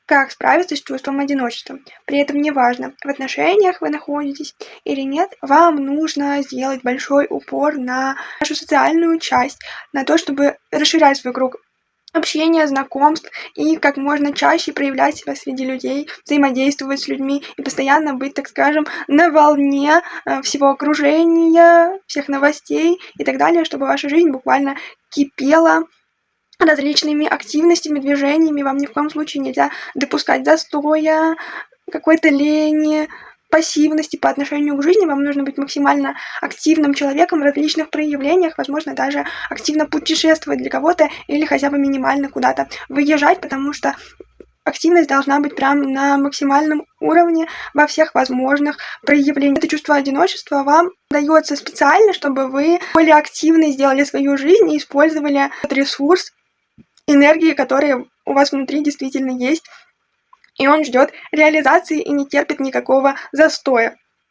Как справиться с чувством одиночества? При этом неважно, в отношениях вы находитесь или нет, вам нужно сделать большой упор на вашу социальную часть, на то, чтобы расширять свой круг общения, знакомств и как можно чаще проявлять себя среди людей, взаимодействовать с людьми и постоянно быть, так скажем, на волне всего окружения, всех новостей и так далее, чтобы ваша жизнь буквально кипела различными активностями, движениями. Вам ни в коем случае нельзя допускать застоя, какой-то лени, пассивности по отношению к жизни. Вам нужно быть максимально активным человеком в различных проявлениях, возможно, даже активно путешествовать для кого-то или хотя бы минимально куда-то выезжать, потому что активность должна быть прям на максимальном уровне во всех возможных проявлениях. Это чувство одиночества вам дается специально, чтобы вы более активно сделали свою жизнь и использовали этот ресурс энергии, которая у вас внутри действительно есть, и он ждет реализации и не терпит никакого застоя.